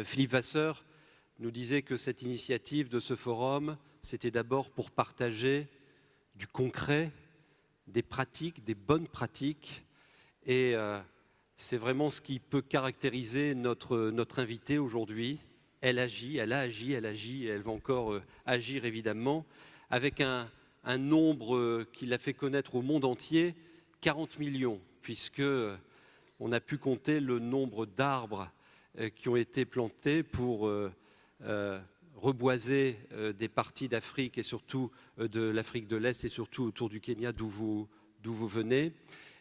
Philippe Vasseur nous disait que cette initiative de ce forum, c'était d'abord pour partager du concret, des pratiques, des bonnes pratiques, et c'est vraiment ce qui peut caractériser notre invitée aujourd'hui. Elle agit, elle a agi, elle agit, et elle va encore agir évidemment, avec un nombre qui l'a fait connaître au monde entier, 40 millions, puisque on a pu compter le nombre d'arbres qui ont été plantés pour reboiser des parties d'Afrique et surtout de l'Afrique de l'Est et surtout autour du Kenya d'où vous venez.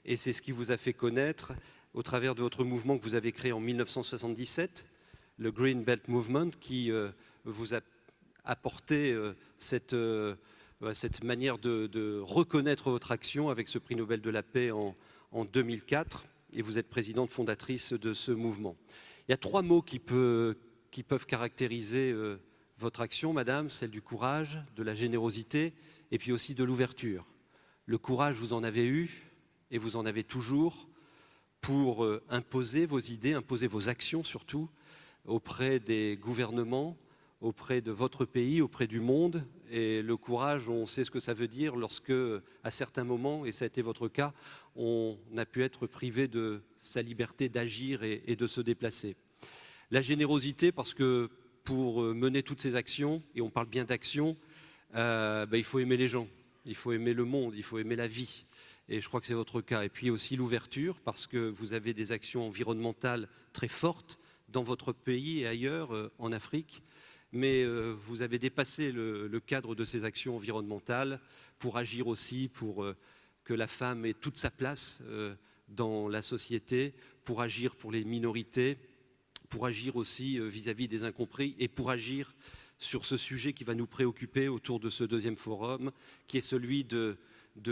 Et c'est ce qui vous a fait connaître au travers de votre mouvement que vous avez créé en 1977, le Green Belt Movement, qui vous a apporté cette manière de reconnaître votre action avec ce prix Nobel de la paix en 2004. Et vous êtes présidente fondatrice de ce mouvement. Il y a 3 mots qui peuvent caractériser votre action, madame, celle du courage, de la générosité et puis aussi de l'ouverture. Le courage, vous en avez eu et vous en avez toujours pour imposer vos idées, imposer vos actions surtout auprès des gouvernements, auprès de votre pays, auprès du monde. Et le courage, on sait ce que ça veut dire lorsque, à certains moments, et ça a été votre cas, on a pu être privé de sa liberté d'agir et de se déplacer. La générosité, parce que pour mener toutes ces actions, et on parle bien d'actions, il faut aimer les gens, il faut aimer le monde, il faut aimer la vie. Et je crois que c'est votre cas. Et puis aussi l'ouverture, parce que vous avez des actions environnementales très fortes dans votre pays et ailleurs, en Afrique. Mais vous avez dépassé le cadre de ces actions environnementales pour agir aussi pour que la femme ait toute sa place dans la société, pour agir pour les minorités, pour agir aussi vis-à-vis des incompris et pour agir sur ce sujet qui va nous préoccuper autour de ce 2e forum, qui est celui de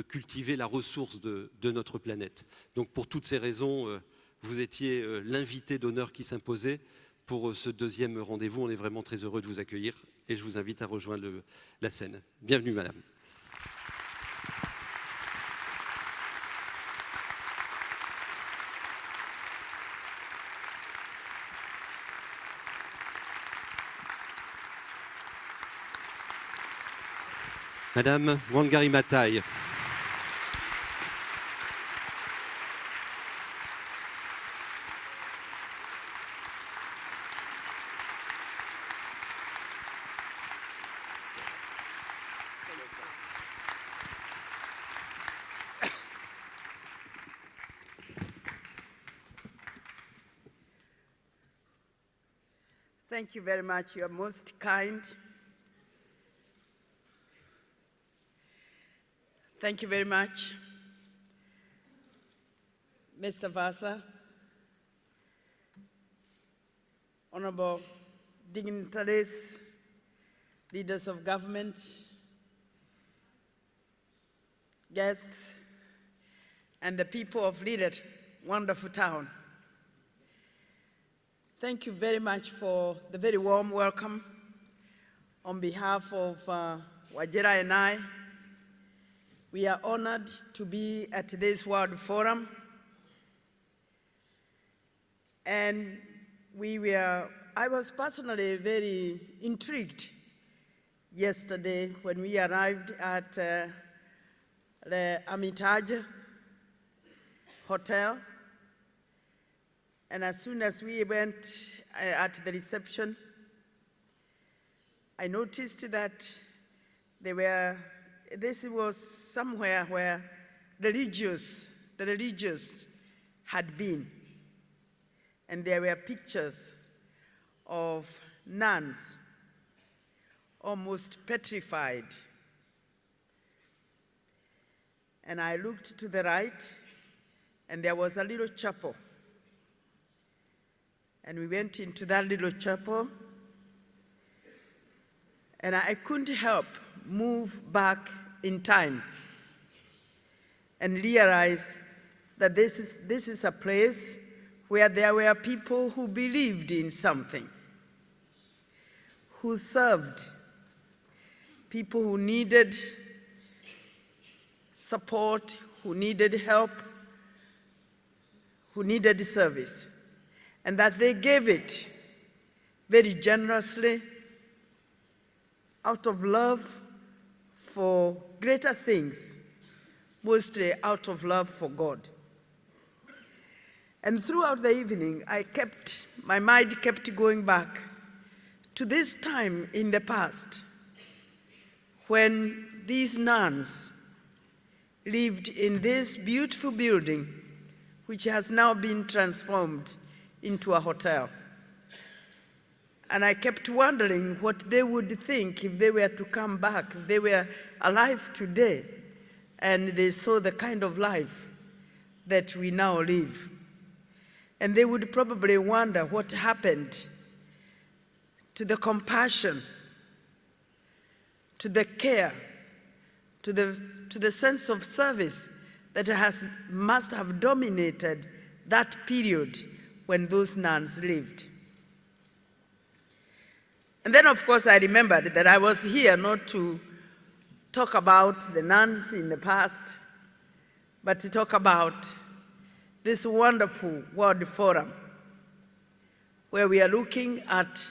cultiver la ressource de notre planète. Donc pour toutes ces raisons, vous étiez l'invité d'honneur qui s'imposait pour ce 2e rendez-vous. On est vraiment très heureux de vous accueillir et je vous invite à rejoindre la scène. Bienvenue, madame. Madame Wangari Maathai. Thank you very much. You are most kind. Thank you very much, Mr. Vassar, honorable dignitaries, leaders of government, guests, and the people of Lille, wonderful town. Thank you very much for the very warm welcome on behalf of Wajira and I. We are honored to be at this World Forum. And I was personally very intrigued yesterday when we arrived at the Hermitage Hotel. And as soon as we went at the reception, I noticed that this was somewhere where the religious had been. And there were pictures of nuns, almost petrified. And I looked to the right, and there was a little chapel. And we went into that little chapel, and I couldn't help move back in time and realize that this is a place where there were people who believed in something, who served people who needed support, who needed help, who needed service, and that they gave it very generously out of love for greater things, mostly out of love for God. And throughout the evening, my mind kept going back to this time in the past when these nuns lived in this beautiful building, which has now been transformed into a hotel. And I kept wondering what they would think if they were to come back, if they were alive today, and they saw the kind of life that we now live. And they would probably wonder what happened to the compassion, to the care, to the sense of service that must have dominated that period when those nuns lived. And then, of course, I remembered that I was here not to talk about the nuns in the past, but to talk about this wonderful World Forum, where we are looking at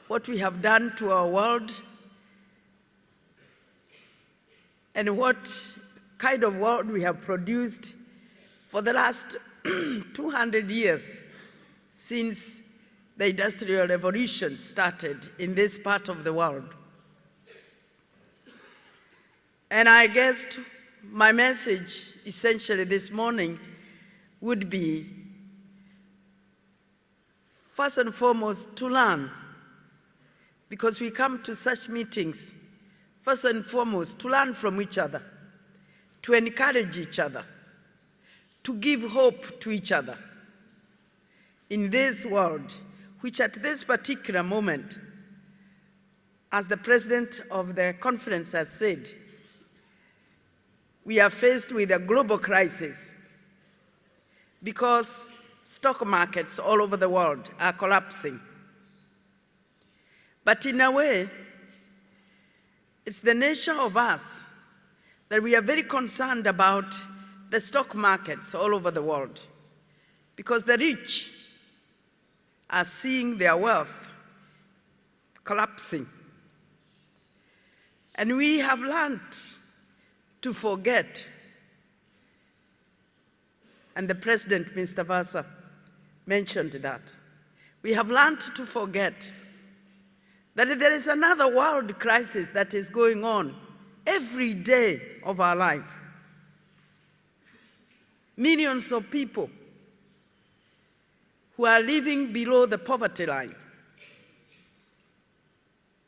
what we have done to our world and what kind of world we have produced for the last 200 years since the Industrial Revolution started in this part of the world. And I guess my message essentially this morning would be, first and foremost, to learn, because we come to such meetings, first and foremost, to learn from each other, to encourage each other, to give hope to each other in this world, which at this particular moment, as the president of the conference has said, we are faced with a global crisis because stock markets all over the world are collapsing. But in a way, it's the nature of us that we are very concerned about the stock markets all over the world, because the rich are seeing their wealth collapsing. And we have learned to forget, and the President, Mr. Vasa, mentioned that. We have learned to forget that there is another world crisis that is going on every day of our life. Millions of people who are living below the poverty line,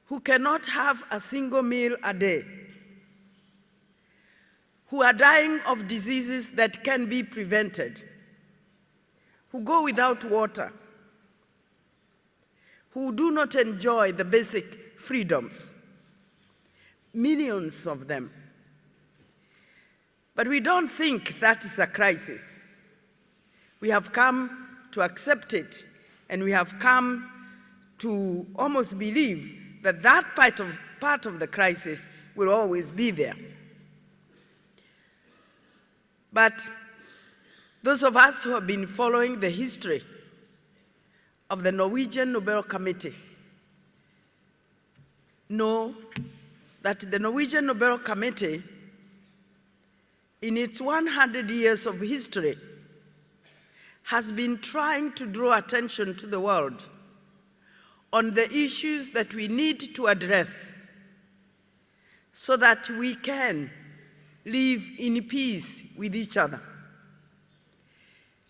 who cannot have a single meal a day, who are dying of diseases that can be prevented, who go without water, who do not enjoy the basic freedoms, millions of them. But we don't think that is a crisis. We have come to accept it, and we have come to almost believe that that part of the crisis will always be there. But those of us who have been following the history of the Norwegian Nobel Committee know that the Norwegian Nobel Committee, in its 100 years of history, has been trying to draw attention to the world on the issues that we need to address so that we can live in peace with each other.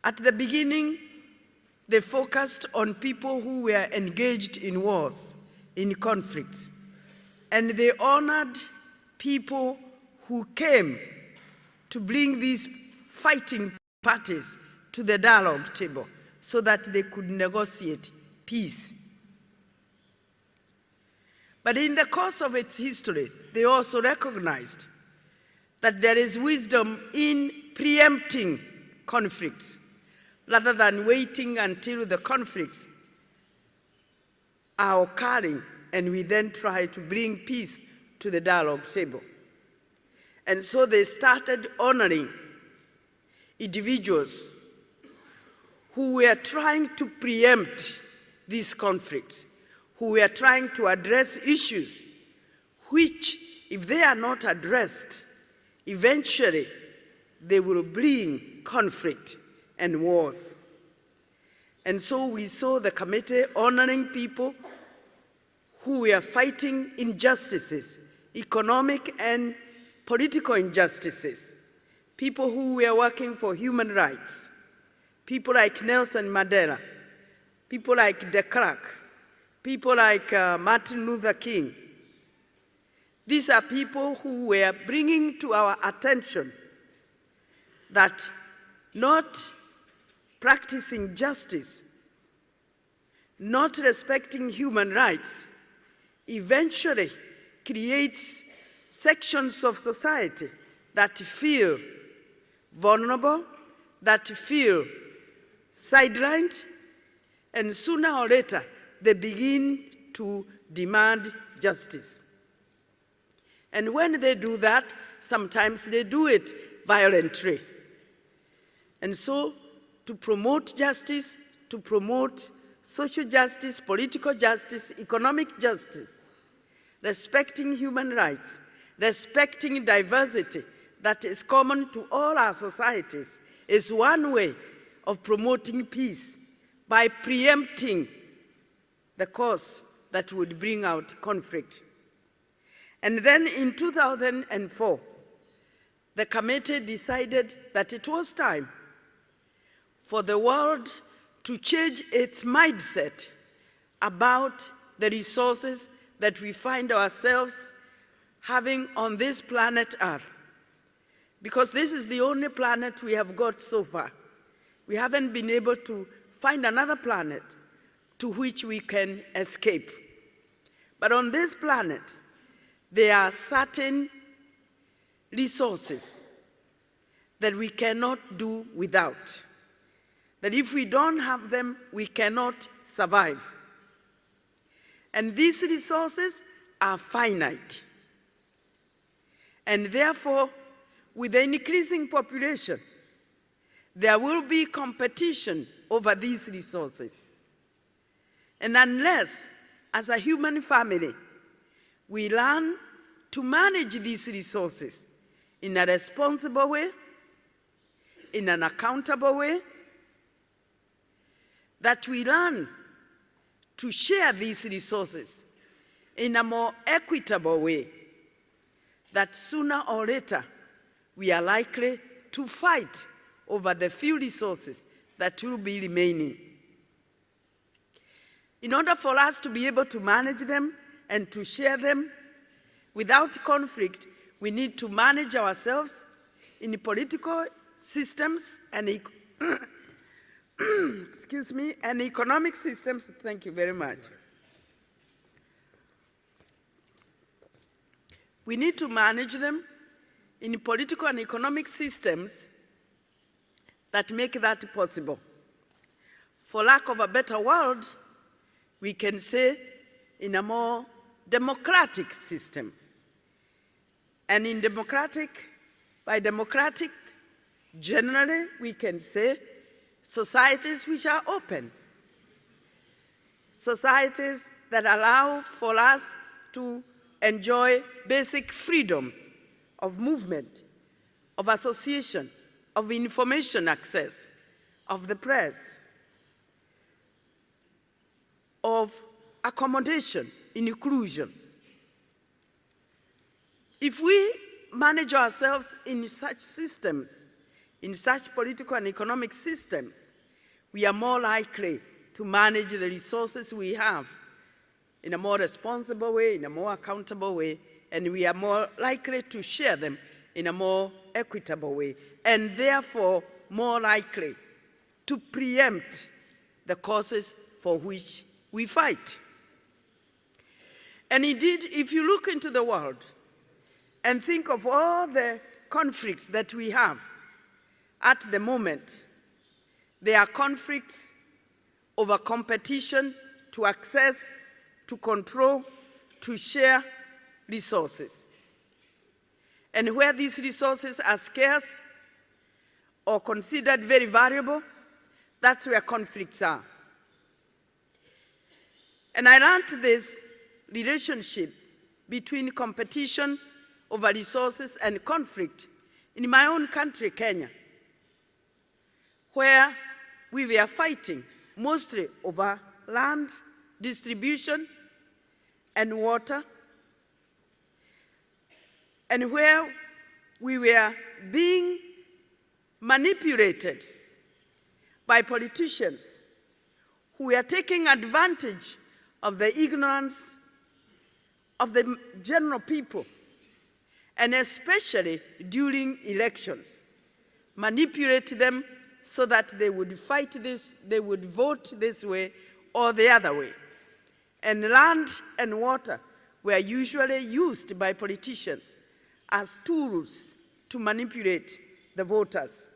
At the beginning, they focused on people who were engaged in wars, in conflicts, and they honored people who came to bring these fighting parties to the dialogue table so that they could negotiate peace. But in the course of its history, they also recognized that there is wisdom in preempting conflicts rather than waiting until the conflicts are occurring and we then try to bring peace to the dialogue table. And so they started honoring individuals who were trying to preempt these conflicts, who were trying to address issues which, if they are not addressed, eventually they will bring conflict and wars. And so we saw the committee honoring people who were fighting injustices, economic and political injustices, people who were working for human rights, people like Nelson Mandela, people like de Klerk, people like Martin Luther King. These are people who were bringing to our attention that not practicing justice, not respecting human rights, eventually creates sections of society that feel vulnerable, that feel sidelined, and sooner or later they begin to demand justice. And when they do that, sometimes they do it violently. And so, to promote justice, to promote social justice, political justice, economic justice, respecting human rights, respecting diversity that is common to all our societies, is one way of promoting peace by preempting the cause that would bring out conflict. And then in 2004, the committee decided that it was time for the world to change its mindset about the resources that we find ourselves having on this planet Earth. Because this is the only planet we have got so far. We haven't been able to find another planet to which we can escape. But on this planet, there are certain resources that we cannot do without. That if we don't have them, we cannot survive. And these resources are finite. And therefore, with the increasing population, there will be competition over these resources. And unless, as a human family, we learn to manage these resources in a responsible way, in an accountable way, that we learn to share these resources in a more equitable way, that sooner or later we are likely to fight over the few resources that will be remaining. In order for us to be able to manage them and to share them without conflict, we need to manage ourselves in the political systems and excuse me, and economic systems. Thank you very much. We need to manage them in political and economic systems that make that possible. For lack of a better word, we can say in a more democratic system. And in by democratic, generally, we can say societies which are open, societies that allow for us to enjoy basic freedoms of movement, of association, of information access, of the press, of accommodation, inclusion. If we manage ourselves in such systems, in such political and economic systems, we are more likely to manage the resources we have in a more responsible way, in a more accountable way, and we are more likely to share them in a more equitable way, and therefore more likely to preempt the causes for which we fight. And indeed, if you look into the world and think of all the conflicts that we have at the moment, there are conflicts over competition to access, to control, to share resources. And where these resources are scarce or considered very valuable, that's where conflicts are. And I learned this relationship between competition over resources and conflict in my own country, Kenya, where we were fighting mostly over land distribution and water, and where we were being manipulated by politicians who were taking advantage of the ignorance of the general people, and especially during elections, manipulate them so that they would fight this, they would vote this way or the other way. And land and water were usually used by politicians as tools to manipulate the voters,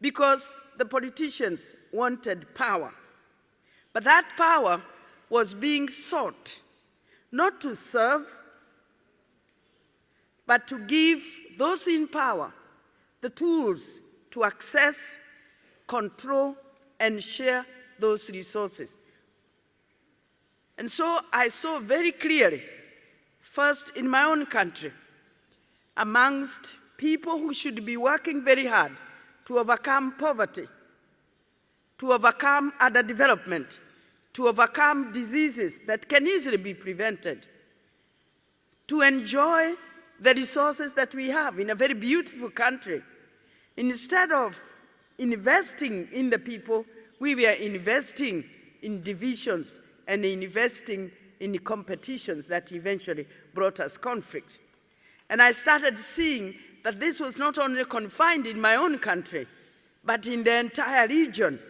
because the politicians wanted power. But that power was being sought not to serve, but to give those in power the tools to access, control, and share those resources. And so I saw very clearly, first in my own country, amongst people who should be working very hard to overcome poverty, to overcome underdevelopment, to overcome diseases that can easily be prevented, to enjoy the resources that we have in a very beautiful country. Instead of investing in the people, we were investing in divisions and investing in the competitions that eventually brought us conflict. And I started seeing that this was not only confined in my own country, but in the entire region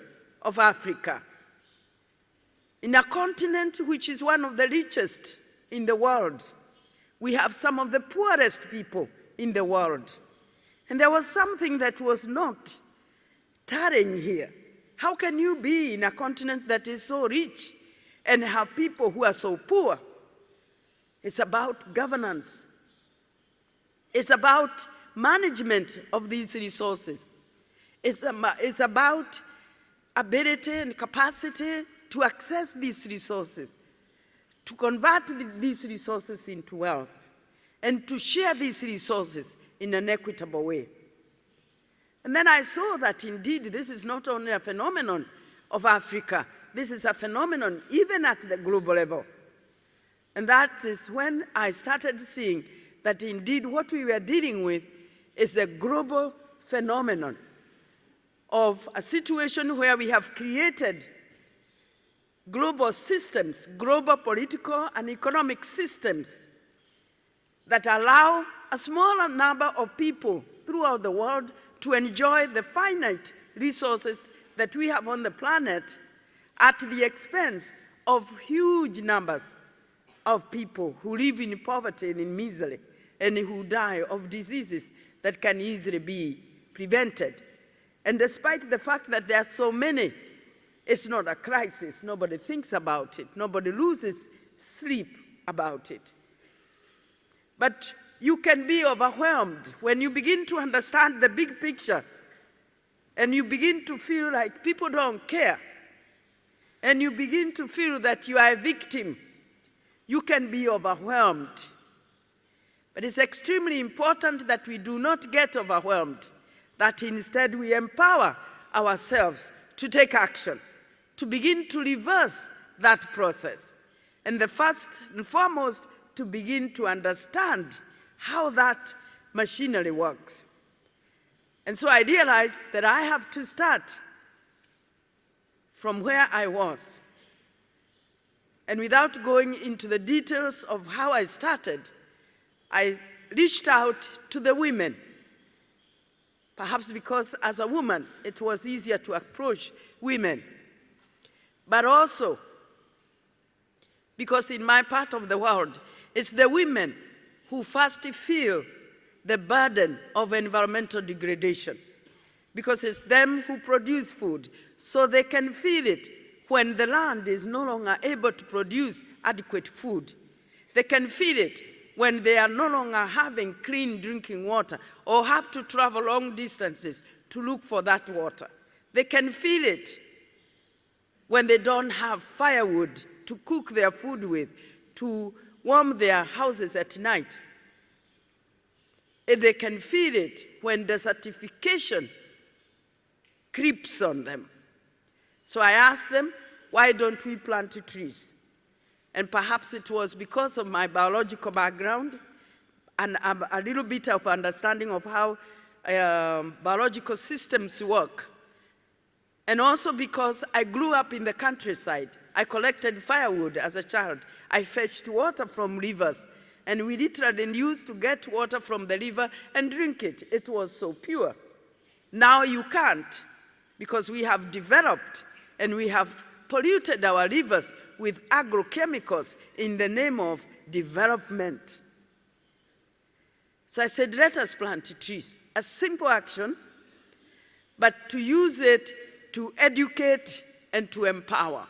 of Africa. In a continent which is one of the richest in the world, we have some of the poorest people in the world. And there was something that was not tarrying here. How can you be in a continent that is so rich and have people who are so poor? It's about governance. It's about management of these resources. It's about ability and capacity to access these resources, to convert these resources into wealth, and to share these resources in an equitable way. And then I saw that indeed this is not only a phenomenon of Africa, this is a phenomenon even at the global level. And that is when I started seeing that indeed what we were dealing with is a global phenomenon of a situation where we have created global systems, global political and economic systems that allow a smaller number of people throughout the world to enjoy the finite resources that we have on the planet at the expense of huge numbers of people who live in poverty and in misery and who die of diseases that can easily be prevented. And despite the fact that there are so many, it's not a crisis. Nobody thinks about it. Nobody loses sleep about it. But you can be overwhelmed when you begin to understand the big picture and you begin to feel like people don't care and you begin to feel that you are a victim. You can be overwhelmed. But it's extremely important that we do not get overwhelmed, that instead we empower ourselves to take action, to begin to reverse that process. And the first and foremost, to begin to understand how that machinery works. And so I realized that I have to start from where I was. And without going into the details of how I started, I reached out to the women, perhaps because as a woman it was easier to approach women, but also because in my part of the world, it's the women who first feel the burden of environmental degradation, because it's them who produce food, so they can feel it when the land is no longer able to produce adequate food. They can feel it when they are no longer having clean drinking water or have to travel long distances to look for that water. They can feel it when they don't have firewood to cook their food with, to warm their houses at night. If they can feel it when desertification creeps on them. So I asked them, why don't we plant trees? And perhaps it was because of my biological background and a little bit of understanding of how biological systems work. And also because I grew up in the countryside. I collected firewood as a child. I fetched water from rivers. And we literally used to get water from the river and drink it. It was so pure. Now you can't, because we have developed and we have polluted our rivers with agrochemicals in the name of development. So I said, let us plant trees. A simple action, but to use it to educate and to empower.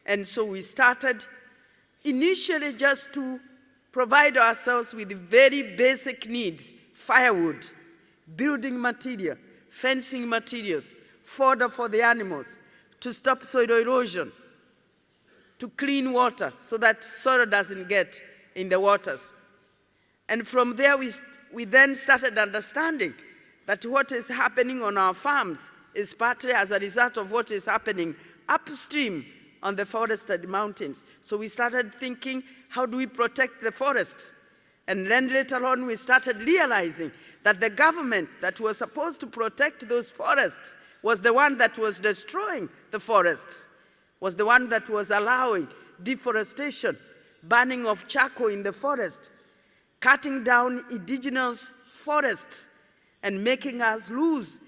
And so we started initially just to provide ourselves with very basic needs: firewood, building material, fencing materials, fodder for the animals, to stop soil erosion, to clean water so that soil doesn't get in the waters. And from there we then started understanding that what is happening on our farms is partly as a result of what is happening upstream on the forested mountains. So we started thinking, how do we protect the forests? And then later on we started realizing that the government that was supposed to protect those forests was the one that was destroying the forests, was the one that was allowing deforestation, burning of charcoal in the forest, cutting down indigenous forests, and making us lose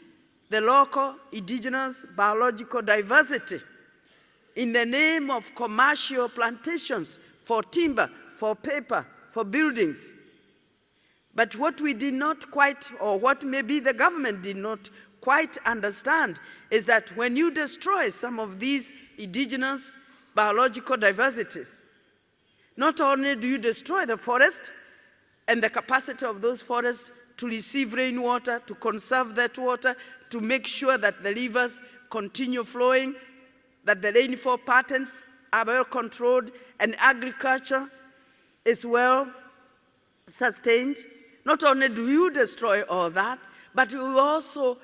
the local indigenous biological diversity in the name of commercial plantations for timber, for paper, for buildings. But what we did not quite, or what maybe the government did not quite understand, is that when you destroy some of these indigenous biological diversities, not only do you destroy the forest and the capacity of those forests to receive rainwater, to conserve that water, to make sure that the rivers continue flowing, that the rainfall patterns are well controlled, and agriculture is well sustained. Not only do you destroy all that, but you also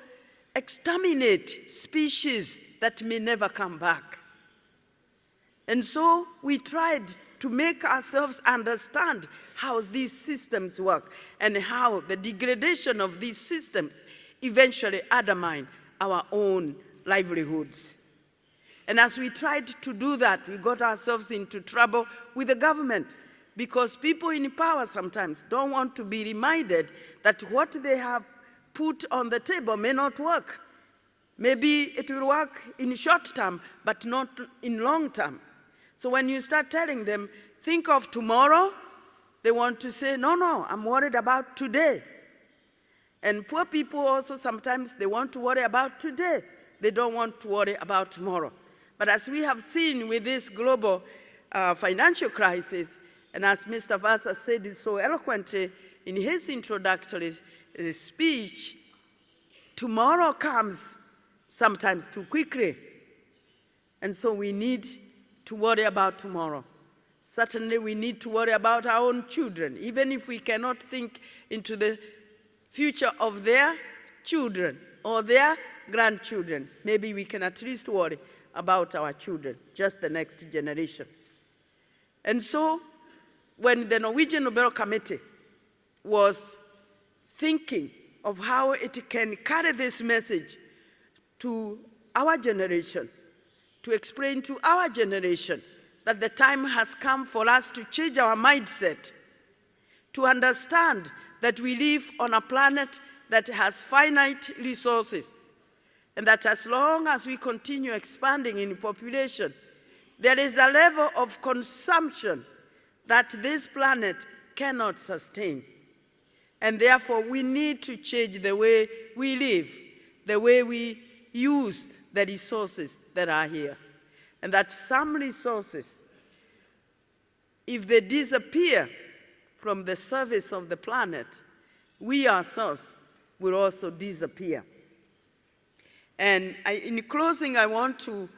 exterminate species that may never come back. And so we tried to make ourselves understand how these systems work and how the degradation of these systems eventually undermine our own livelihoods. And as we tried to do that, we got ourselves into trouble with the government, because people in power sometimes don't want to be reminded that what they have put on the table may not work. Maybe it will work in short term, but not in long term. So when you start telling them, think of tomorrow, they want to say, no, I'm worried about today. And poor people also sometimes, they want to worry about today. They don't want to worry about tomorrow. But as we have seen with this global financial crisis, and as Mr. Vasa said it so eloquently in his introductory speech, tomorrow comes sometimes too quickly. And so we need to worry about tomorrow. Certainly we need to worry about our own children, even if we cannot think into the future of their children or their grandchildren. Maybe we can at least worry about our children, just the next generation. And so when the Norwegian Nobel Committee was thinking of how it can carry this message to our generation, to explain to our generation that the time has come for us to change our mindset, to understand that we live on a planet that has finite resources, and that as long as we continue expanding in population, there is a level of consumption that this planet cannot sustain. And therefore, we need to change the way we live, the way we use the resources that are here. And that some resources, if they disappear from the surface of the planet, we ourselves will also disappear. And in closing, I want to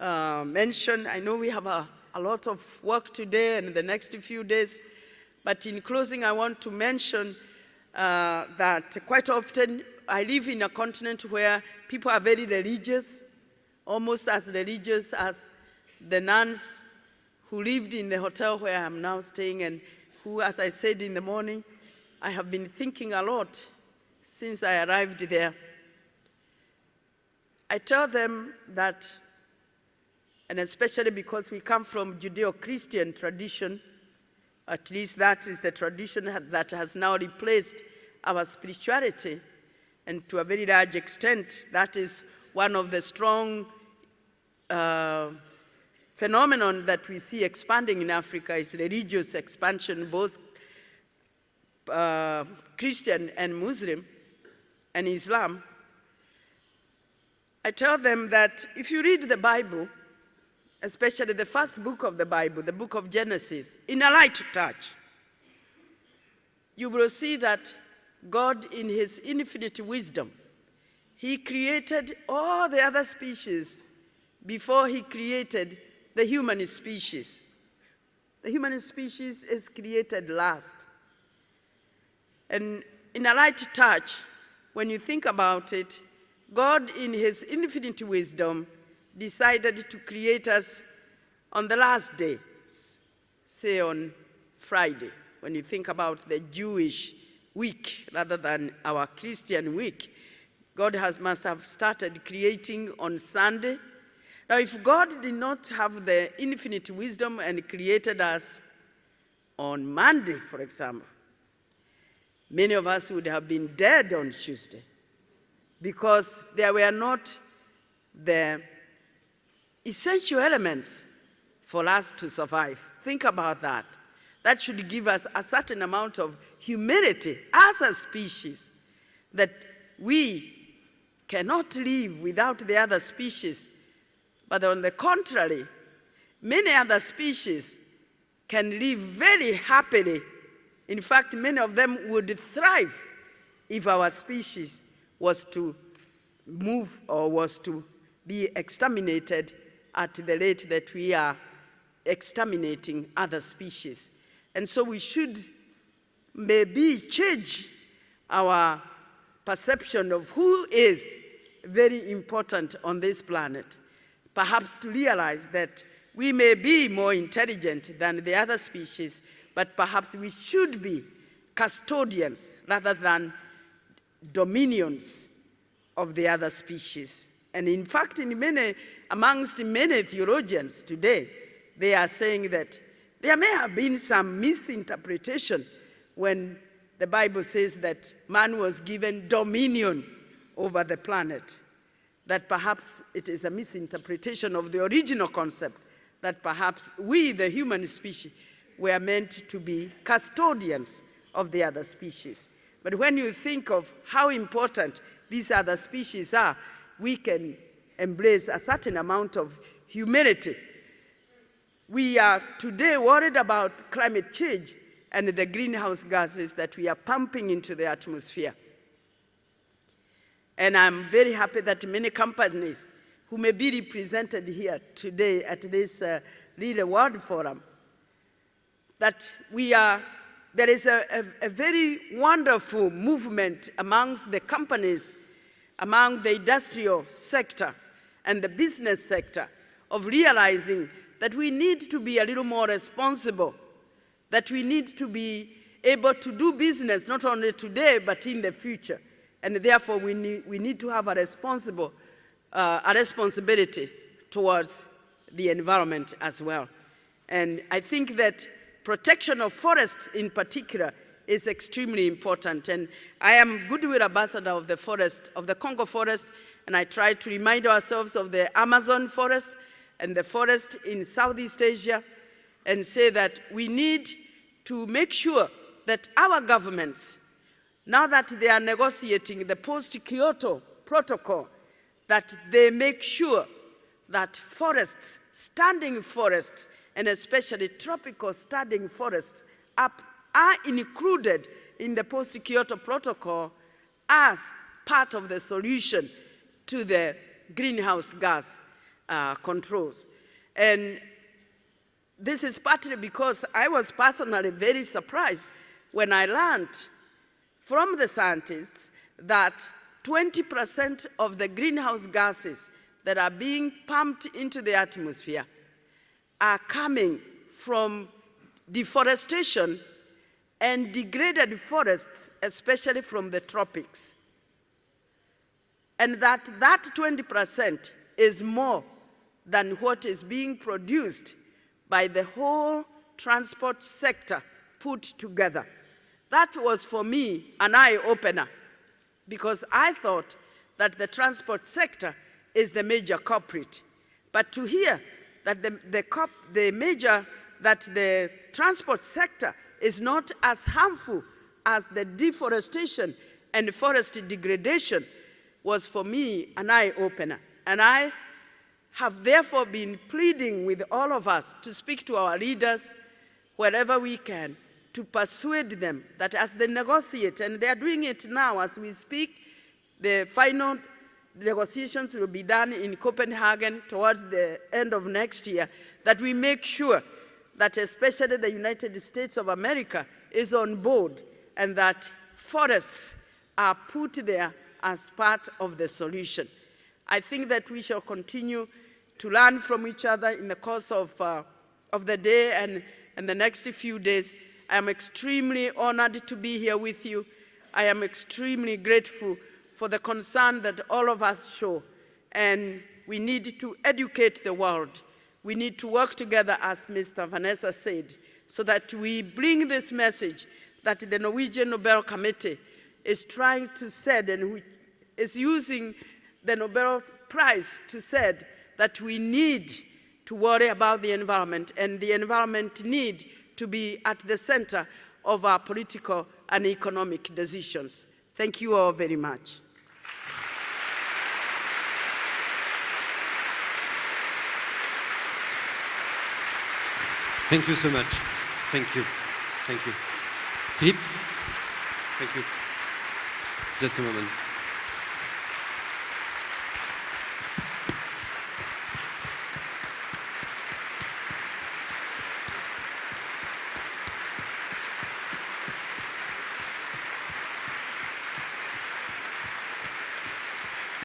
mention, I know we have a lot of work today and the next few days, but in closing, I want to mention that quite often I live in a continent where people are very religious, almost as religious as the nuns who lived in the hotel where I'm now staying, and who, as I said in the morning, I have been thinking a lot since I arrived there. I tell them that, and especially because we come from Judeo-Christian tradition, at least that is the tradition that has now replaced our spirituality, and to a very large extent, that is one of the strong phenomenon that we see expanding in Africa is religious expansion, both Christian and Muslim and Islam. I tell them that if you read the Bible, especially the first book of the Bible, the book of Genesis, in a light touch, you will see that God, in his infinite wisdom, he created all the other species before he created the human species. The human species is created last. And in a light touch, when you think about it, God, in his infinite wisdom, decided to create us on the last day, say on Friday, when you think about the Jewish week rather than our Christian week. God must have started creating on Sunday. Now, if God did not have the infinite wisdom and created us on Monday, for example, many of us would have been dead on Tuesday because there were not the essential elements for us to survive. Think about that. That should give us a certain amount of humility as a species, that we cannot live without the other species. But on the contrary, many other species can live very happily. In fact, many of them would thrive if our species was to move or was to be exterminated at the rate that we are exterminating other species. And so we should maybe change our perception of who is very important on this planet. Perhaps to realize that we may be more intelligent than the other species, but perhaps we should be custodians rather than dominions of the other species. And in fact, amongst many theologians today, they are saying that there may have been some misinterpretation when the Bible says that man was given dominion over the planet, that perhaps it is a misinterpretation of the original concept, that perhaps we, the human species, were meant to be custodians of the other species. But when you think of how important these other species are, we can embrace a certain amount of humility. We are today worried about climate change and the greenhouse gases that we are pumping into the atmosphere. And I'm very happy that many companies who may be represented here today at this Lille World Forum, that there is a very wonderful movement amongst the companies, among the industrial sector and the business sector, of realizing that we need to be a little more responsible, that we need to be able to do business not only today but in the future. And therefore, we need to have a responsibility towards the environment as well. And I think that protection of forests in particular is extremely important. And I am goodwill ambassador of the forest, of the Congo forest, and I try to remind ourselves of the Amazon forest and the forest in Southeast Asia, and say that we need to make sure that our governments, now that they are negotiating the post-Kyoto protocol, that they make sure that forests, standing forests, and especially tropical standing forests, are included in the post-Kyoto protocol as part of the solution to the greenhouse gas controls. And this is partly because I was personally very surprised when I learned from the scientists that 20% of the greenhouse gases that are being pumped into the atmosphere are coming from deforestation and degraded forests, especially from the tropics. And that 20% is more than what is being produced by the whole transport sector put together. That was for me an eye-opener, because I thought that the transport sector is the major culprit. But to hear that the transport sector is not as harmful as the deforestation and forest degradation was for me an eye-opener. And I have therefore been pleading with all of us to speak to our leaders wherever we can, to persuade them that as they negotiate, and they are doing it now as we speak, the final negotiations will be done in Copenhagen towards the end of next year, that we make sure that especially the United States of America is on board, and that forests are put there as part of the solution. I think that we shall continue to learn from each other in the course of the day and the next few days. I am extremely honored to be here with you. I am extremely grateful for the concern that all of us show. And we need to educate the world. We need to work together, as Mr. Vanessa said, so that we bring this message that the Norwegian Nobel Committee is trying to send, and is using the Nobel Prize to say that we need to worry about the environment, and the environment need to be at the center of our political and economic decisions. Thank you all very much. Thank you so much. Thank you. Thank you. Philippe? Thank you. Just a moment.